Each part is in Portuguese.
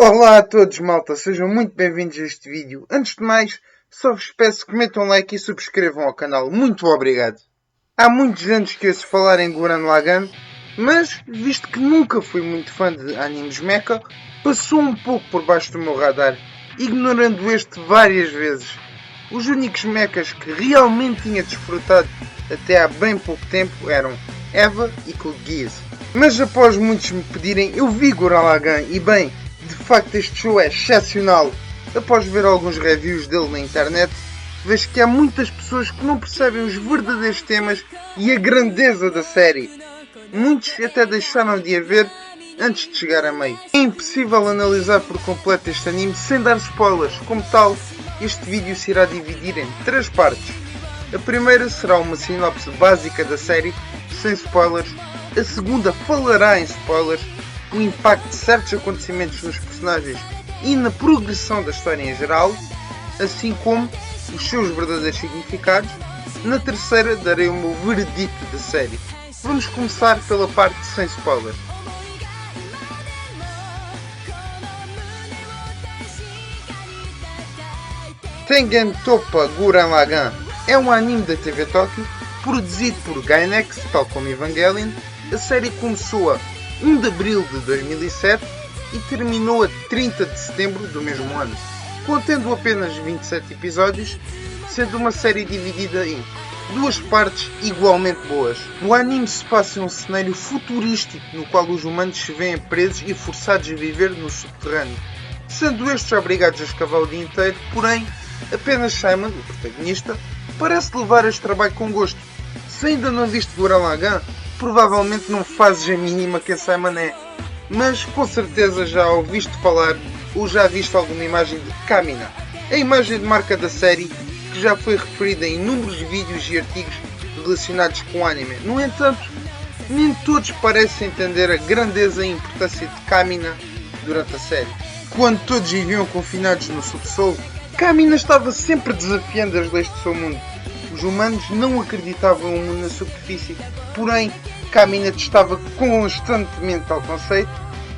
Olá a todos, malta, sejam muito bem-vindos a este vídeo. Antes de mais, só vos peço que metam um like e subscrevam ao canal. Muito obrigado. Há muitos anos que ouço falar em Gurren Lagann, mas, visto que nunca fui muito fã de animes mecha, passou um pouco por baixo do meu radar, ignorando este várias vezes. Os únicos mechas que realmente tinha desfrutado até há bem pouco tempo eram Eva e Code Geass. Mas após muitos me pedirem, eu vi Gurren Lagann e bem, de facto este show é excepcional. Após ver alguns reviews dele na internet, vejo que há muitas pessoas que não percebem os verdadeiros temas e a grandeza da série. Muitos até deixaram de a ver antes de chegar a meio. É impossível analisar por completo este anime sem dar spoilers. Como tal, este vídeo se irá dividir em 3 partes. A primeira será uma sinopse básica da série, sem spoilers. A segunda falará em spoilers, o impacto de certos acontecimentos nos personagens e na progressão da história em geral, assim como os seus verdadeiros significados. Na terceira darei o meu veredito da série. Vamos começar pela parte sem spoilers. Tengen Toppa Gurren Lagann é um anime da TV Tóquio, produzido por Gainax, tal como Evangelion. A série começou a 1 de abril de 2007 e terminou a 30 de setembro do mesmo ano, contendo apenas 27 episódios, sendo uma série dividida em 2 partes igualmente boas. O anime se passa em um cenário futurístico no qual os humanos se veem presos e forçados a viver no subterrâneo, sendo estes obrigados a escavar o dia inteiro, porém apenas Simon, o protagonista, parece levar este trabalho com gosto. Se ainda não viste Gurren Lagann, provavelmente não fazes a mínima quem Simon é, mas com certeza já ouviste falar ou já viste alguma imagem de Kamina, a imagem de marca da série que já foi referida em inúmeros vídeos e artigos relacionados com o anime. No entanto, nem todos parecem entender a grandeza e importância de Kamina durante a série. Quando todos viviam confinados no subsolo, Kamina estava sempre desafiando as leis do seu mundo. Os humanos não acreditavam no mundo na superfície, porém Kamina testava constantemente tal conceito.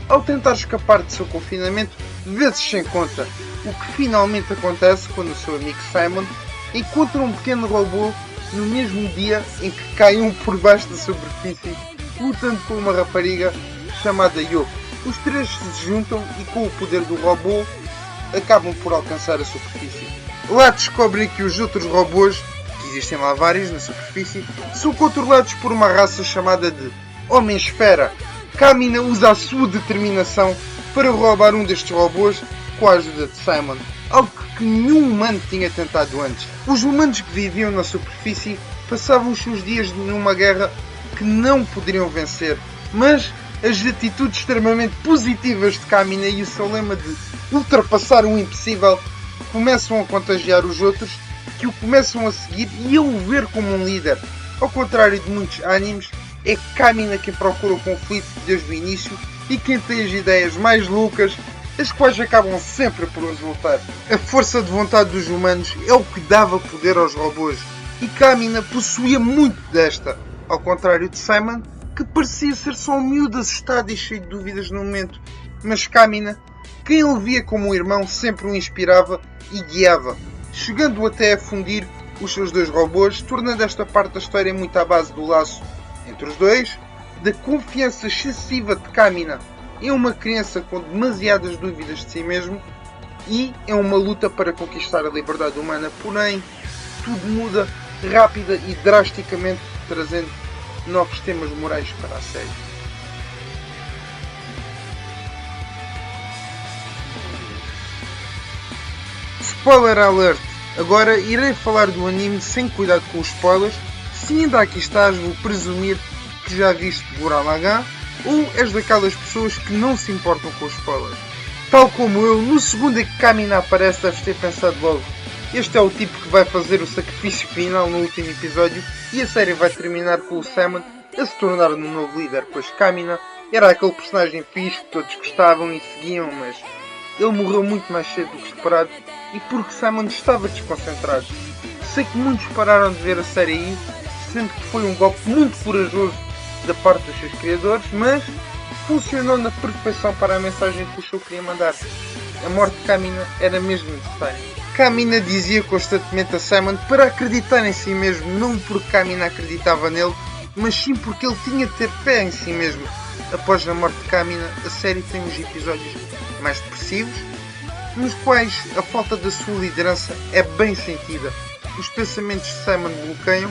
Ao tentar escapar de seu confinamento, vezes sem conta, o que finalmente acontece quando o seu amigo Simon encontra um pequeno robô no mesmo dia em que cai um por baixo da superfície, lutando com uma rapariga chamada Yoko. Os três se juntam e com o poder do robô acabam por alcançar a superfície. Lá descobrem que os outros robôs, que existem lá vários na superfície, são controlados por uma raça chamada de Homem-Esfera. Kamina usa a sua determinação para roubar um destes robôs com a ajuda de Simon, algo que nenhum humano tinha tentado antes. Os humanos que viviam na superfície passavam os seus dias numa guerra que não poderiam vencer, mas as atitudes extremamente positivas de Kamina e o seu lema de ultrapassar o impossível começam a contagiar os outros, que o começam a seguir e a o ver como um líder. Ao contrário de muitos animes, é Kamina quem procura o conflito desde o início e quem tem as ideias mais loucas, as quais acabam sempre por resultar. A força de vontade dos humanos é o que dava poder aos robôs, e Kamina possuía muito desta, ao contrário de Simon, que parecia ser só um miúdo assustado e cheio de dúvidas no momento. Mas Kamina, quem ele via como um irmão, sempre o inspirava e guiava, chegando até a fundir os seus dois robôs, tornando esta parte da história muito à base do laço entre os dois, da confiança excessiva de Kamina em uma criança com demasiadas dúvidas de si mesmo e em uma luta para conquistar a liberdade humana. Porém, tudo muda rápida e drasticamente, trazendo novos temas morais para a série. Spoiler alert! Agora irei falar do anime sem cuidado com os spoilers. Se ainda aqui estás, vou presumir que já viste Gurren Lagann ou és daquelas pessoas que não se importam com os spoilers. Tal como eu, no segundo em que Kamina aparece deves ter pensado logo: este é o tipo que vai fazer o sacrifício final no último episódio e a série vai terminar com o Simon a se tornar um novo líder, pois Kamina era aquele personagem fixe que todos gostavam e seguiam, mas ele morreu muito mais cedo do que esperado e porque Simon estava desconcentrado. Sei que muitos pararam de ver a série aí, sendo que foi um golpe muito corajoso da parte dos seus criadores, mas funcionou na perfeição para a mensagem que o show queria mandar. A morte de Kamina era mesmo necessária. Kamina dizia constantemente a Simon para acreditar em si mesmo, não porque Kamina acreditava nele, mas sim porque ele tinha de ter fé em si mesmo. Após a morte de Kamina, a série tem uns episódios mais depressivos, nos quais a falta da sua liderança é bem sentida. Os pensamentos de Simon bloqueiam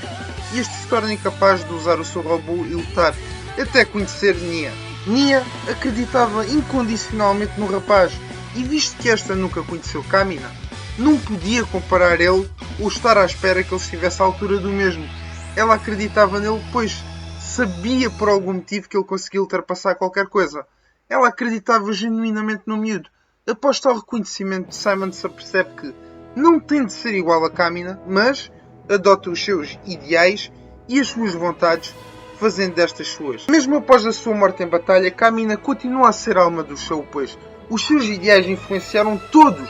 e este se torna incapaz de usar o seu robô e lutar, até conhecer Nia. Nia acreditava incondicionalmente no rapaz e visto que esta nunca conheceu Kamina, não podia comparar ele ou estar à espera que ele estivesse à altura do mesmo. Ela acreditava nele pois sabia por algum motivo que ele conseguia ultrapassar qualquer coisa. Ela acreditava genuinamente no miúdo. Após tal reconhecimento, Simon se apercebe que não tem de ser igual a Kamina, mas adota os seus ideais e as suas vontades, fazendo destas suas. Mesmo após a sua morte em batalha, Kamina continua a ser a alma do show, pois os seus ideais influenciaram todos,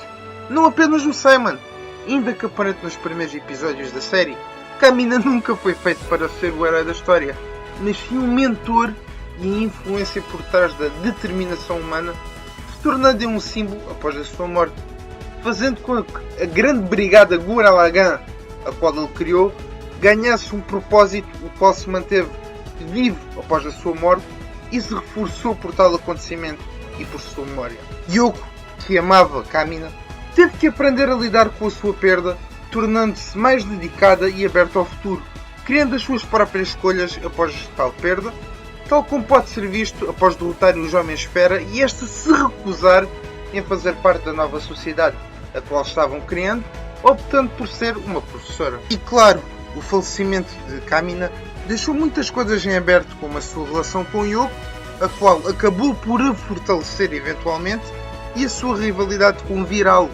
não apenas o Simon. Ainda que aparente nos primeiros episódios da série, Kamina nunca foi feito para ser o herói da história, mas sim um mentor e a influência por trás da determinação humana, se tornando um símbolo após a sua morte, fazendo com que a grande brigada Gurren Lagann, a qual ele criou, ganhasse um propósito, o qual se manteve vivo após a sua morte e se reforçou por tal acontecimento e por sua memória. Yoko, que amava Kamina, teve que aprender a lidar com a sua perda, tornando-se mais dedicada e aberta ao futuro, criando as suas próprias escolhas após tal perda, tal como pode ser visto após derrotar os Homem-Esfera e este se recusar em fazer parte da nova sociedade, a qual estavam criando, optando por ser uma professora. E claro, o falecimento de Kamina deixou muitas coisas em aberto, como a sua relação com Yoko, a qual acabou por a fortalecer eventualmente, e a sua rivalidade com Viral,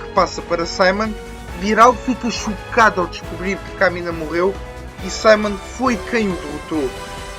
que passa para Simon. Viral fica chocado ao descobrir que Kamina morreu e Simon foi quem o derrotou.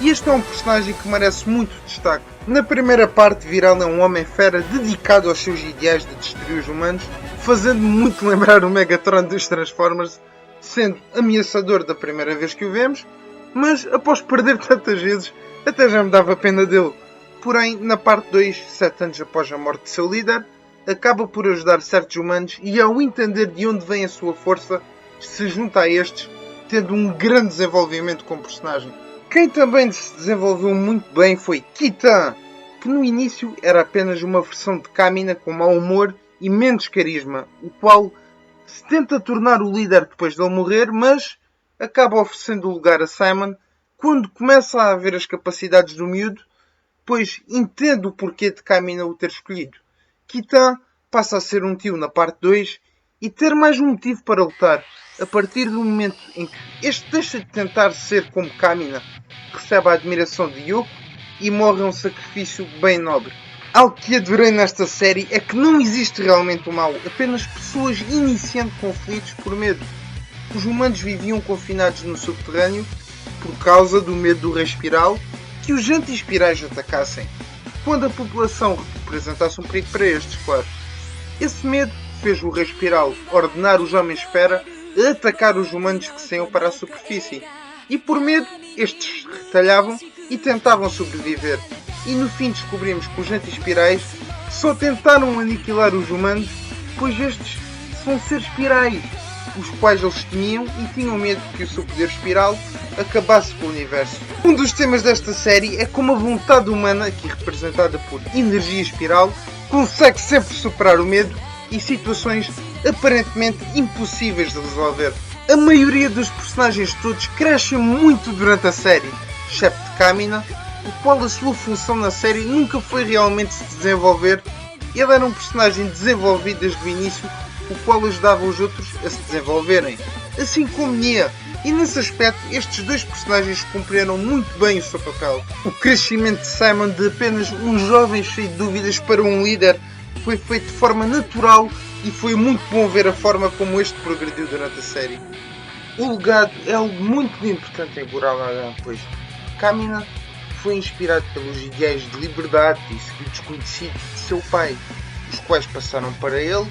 E este é um personagem que merece muito destaque. Na primeira parte, Viral é um homem-fera dedicado aos seus ideais de destruir os humanos, fazendo-me muito lembrar o Megatron dos Transformers, sendo ameaçador da primeira vez que o vemos, mas após perder tantas vezes, até já me dava pena dele. Porém, na parte 2, 7 anos após a morte de seu líder, acaba por ajudar certos humanos e ao entender de onde vem a sua força, se junta a estes, tendo um grande desenvolvimento como personagem. Quem também se desenvolveu muito bem foi Kitan, que no início era apenas uma versão de Kamina com mau humor e menos carisma, o qual se tenta tornar o líder depois dele morrer, mas acaba oferecendo o lugar a Simon quando começa a ver as capacidades do miúdo, pois entende o porquê de Kamina o ter escolhido. Kitan passa a ser um tio na parte 2 e ter mais um motivo para lutar, a partir do momento em que este deixa de tentar ser como Kamina, recebe a admiração de Yoko e morre um sacrifício bem nobre. Algo que adorei nesta série é que não existe realmente o mal, apenas pessoas iniciando conflitos por medo. Os humanos viviam confinados no subterrâneo por causa do medo do Rei Espiral que os anti-espirais atacassem, quando a população representasse um perigo para estes, claro. Esse medo fez o Rei Espiral ordenar os Homens-Esfera a atacar os humanos que saíam para a superfície, e por medo estes retalhavam e tentavam sobreviver. E no fim descobrimos que os anti-espirais só tentaram aniquilar os humanos, pois estes são seres espirais, os quais eles temiam e tinham medo que o seu poder espiral acabasse com o universo. Um dos temas desta série é como a vontade humana, aqui representada por energia espiral, consegue sempre superar o medo e situações aparentemente impossíveis de resolver. A maioria dos personagens todos crescem muito durante a série, excepto Kamina, o qual a sua função na série nunca foi realmente se desenvolver. Ele era um personagem desenvolvido desde o início, o qual ajudava os outros a se desenvolverem, assim como Nia, e nesse aspecto estes dois personagens cumpriram muito bem o seu papel. O crescimento de Simon de apenas um jovem cheio de dúvidas para um líder foi feito de forma natural e foi muito bom ver a forma como este progrediu durante a série. O legado é algo muito importante em Gurren Lagann, pois Kamina foi inspirado pelos ideais de liberdade e segredos conhecidos de seu pai, os quais passaram para ele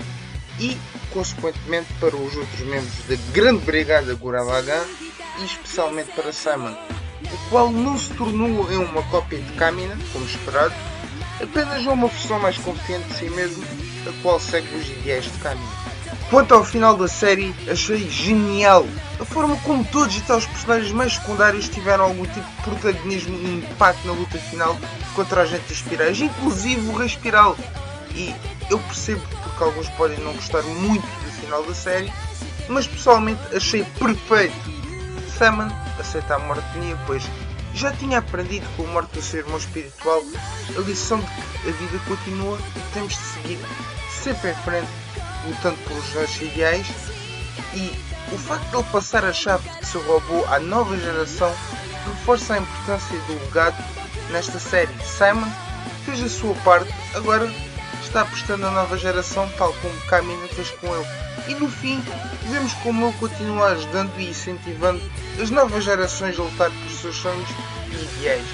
e, consequentemente, para os outros membros da grande brigada Gurren Lagann e especialmente para Simon, o qual não se tornou em uma cópia de Kamina, como esperado, apenas uma versão mais competente de si mesmo, a qual segue os ideais de Kamina. Quanto ao final da série, achei genial a forma como todos e até os personagens mais secundários tiveram algum tipo de protagonismo e impacto na luta final contra a gente Espirais, inclusive o Rei Espiral. E eu percebo porque alguns podem não gostar muito do final da série, mas pessoalmente achei perfeito. Saman aceita a morte de Nia, pois já tinha aprendido com a morte do seu irmão espiritual a lição de que a vida continua e temos de seguir sempre em frente, lutando pelos nossos ideais. E o facto de ele passar a chave de seu robô à nova geração reforça a importância do legado nesta série. Simon fez a sua parte, agora está apostando na nova geração, tal como Kamina fez com ele. E no fim, vemos como ele continua ajudando e incentivando as novas gerações a lutar por seus sonhos e ideais.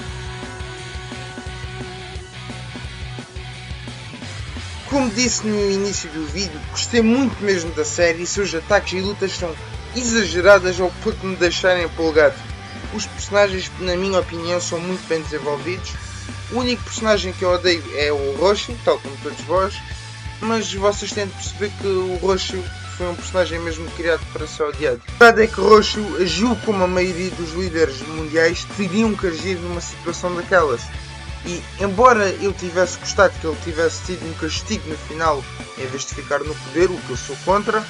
Como disse no início do vídeo, gostei muito mesmo da série e seus ataques e lutas são exageradas ao ponto de me deixarem empolgado. Os personagens, na minha opinião, são muito bem desenvolvidos. O único personagem que eu odeio é o Roshi, tal como todos vós, mas vocês têm de perceber que o Roshi foi um personagem mesmo criado para ser odiado. A verdade é que Roshi agiu como a maioria dos líderes mundiais teriam que agir numa situação daquelas. E embora eu tivesse gostado que ele tivesse tido um castigo no final em vez de ficar no poder, o que eu sou contra,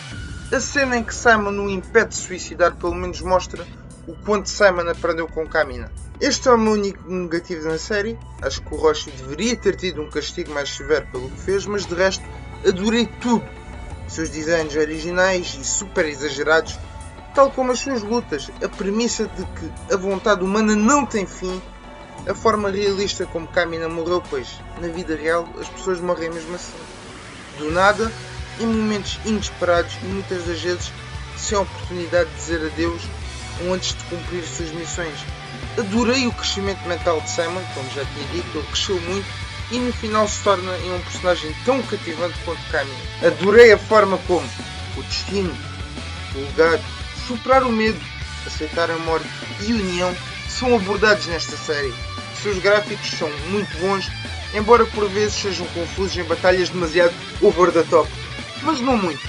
a cena em que Simon o impede de suicidar pelo menos mostra o quanto Simon aprendeu com Kamina. Este é o meu único negativo na série. Acho que o Roshi deveria ter tido um castigo mais severo pelo que fez, mas de resto adorei tudo. Seus desenhos originais e super exagerados, tal como as suas lutas, a premissa de que a vontade humana não tem fim, a forma realista como Kamina morreu, pois na vida real as pessoas morrem mesmo assim, do nada, em momentos inesperados e muitas das vezes sem a oportunidade de dizer adeus ou antes de cumprir suas missões. Adorei o crescimento mental de Simon, como já tinha dito, ele cresceu muito e no final se torna em um personagem tão cativante quanto Kamina. Adorei a forma como o destino, o legado, superar o medo, aceitar a morte e a união são abordados nesta série. Seus gráficos são muito bons, embora por vezes sejam confusos em batalhas demasiado over the top, mas não muito.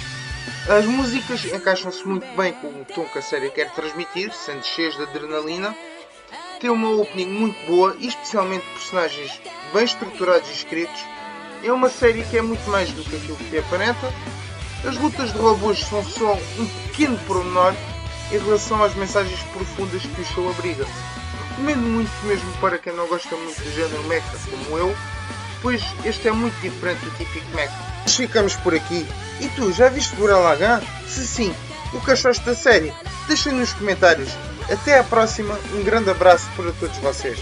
As músicas encaixam-se muito bem com o tom que a série quer transmitir, sendo cheias de adrenalina. Tem uma opening muito boa e especialmente personagens bem estruturados e escritos. É uma série que é muito mais do que aquilo que aparenta. As lutas de robôs são só um pequeno pormenor em relação às mensagens profundas que o show abriga. Recomendo muito mesmo para quem não gosta muito do género mecha como eu, pois este é muito diferente do típico mecha. Mas ficamos por aqui. E tu, já viste Gurren Lagann? Se sim, o que achaste da série? Deixa nos comentários. Até à próxima, um grande abraço para todos vocês.